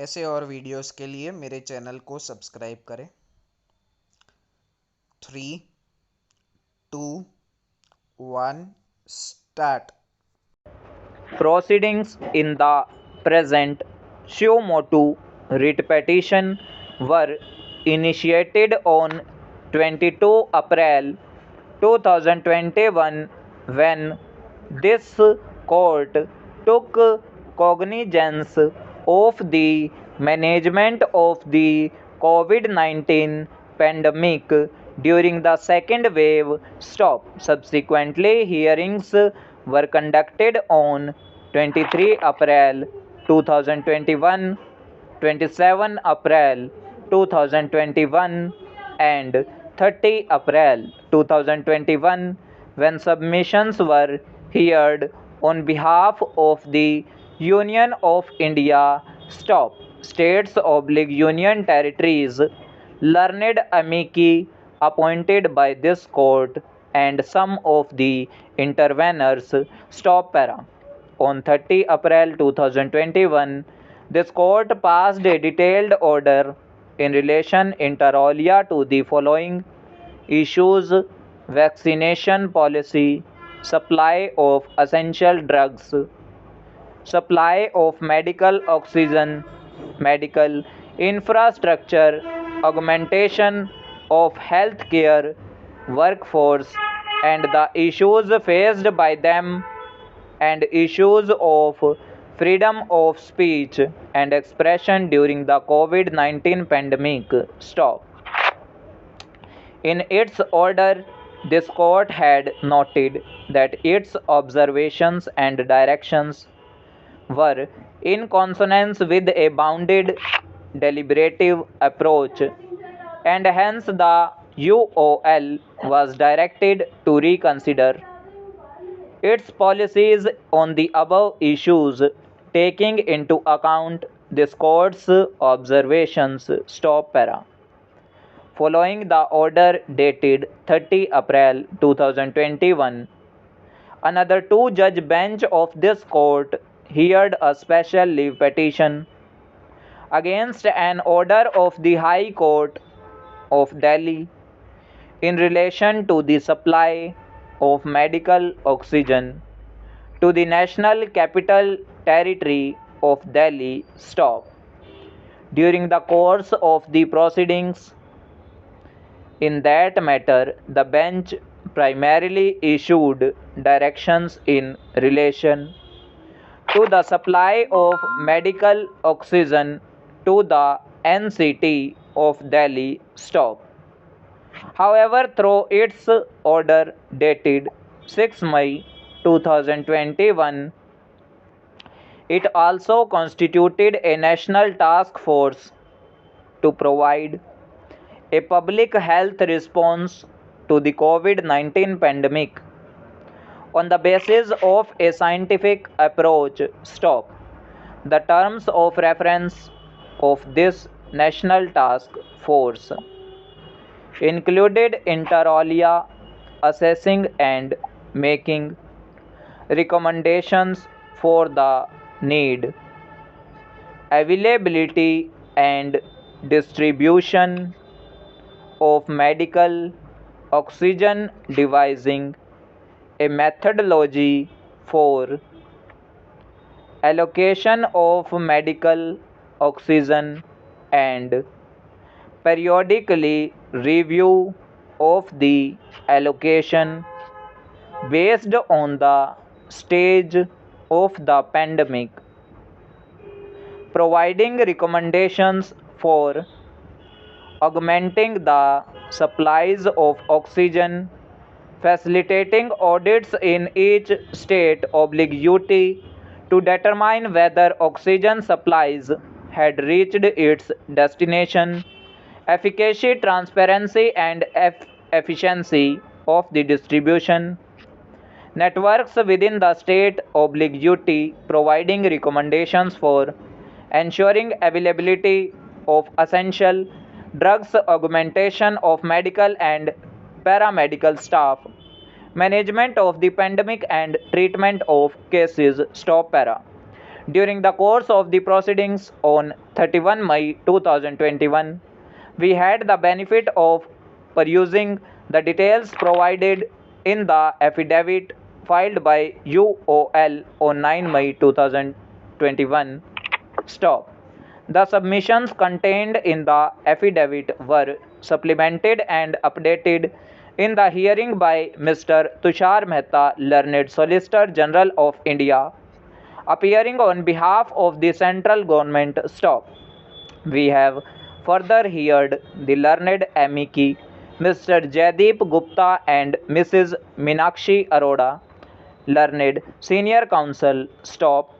ऐसे और वीडियोस के लिए मेरे चैनल को सब्सक्राइब करें। 3, 2, 1 start. Proceedings in the present suo motu writ petition were initiated on 22 April 2021 when this court took cognizance of the management of the COVID-19 pandemic during the second wave stop. Subsequently, hearings were conducted on 23 April 2021, 27 April 2021 and 30 April 2021 when submissions were heard on behalf of the Union of India Stop States/Union Territories, learned amici appointed by this court and some of the interveners. Stop para. On 30 April 2021, this court passed a detailed order in relation inter alia to the following issues: vaccination policy, supply of essential drugs, supply of medical oxygen, medical infrastructure, augmentation of healthcare workforce, and the issues faced by them, and issues of freedom of speech and expression during the COVID-19 pandemic. Stop. In its order, this court had noted that its observations and directions were in consonance with a bounded deliberative approach, and hence the UOL was directed to reconsider its policies on the above issues, taking into account this court's observations. Stop para. Following the order dated 30 April 2021, another two-judge bench of this court heard a special leave petition against an order of the High Court of Delhi in relation to the supply of medical oxygen to the National Capital Territory of Delhi. Stop. During the course of the proceedings in that matter, the bench primarily issued directions in relation to the supply of medical oxygen to the NCT of Delhi. Stop. However, through its order dated 6 May 2021, it also constituted a national task force to provide a public health response to the COVID-19 pandemic on the basis of a scientific approach. Stop. The terms of reference of this national task force included inter alia assessing and making recommendations for the need, availability, and distribution of medical oxygen, devising a methodology for allocation of medical oxygen, and periodically review of the allocation based on the stage of the pandemic, providing recommendations for augmenting the supplies of oxygen, facilitating audits in each state/UT to determine whether oxygen supplies had reached its destination, efficacy, transparency, and efficiency of the distribution networks within the state/UT, providing recommendations for ensuring availability of essential drugs, augmentation of medical and paramedical staff, management of the pandemic, and treatment of cases. Stop para. During the course of the proceedings on 31 May 2021, we had the benefit of perusing the details provided in the affidavit filed by UOL on 9 May 2021. Stop. The submissions contained in the affidavit were supplemented and updated in the hearing by Mr. Tushar Mehta, Learned Solicitor General of India, appearing on behalf of the central government. Stop. We have further heard the learned amici Mr. Jaideep Gupta and Mrs. Meenakshi Arora, learned senior counsel. Stop.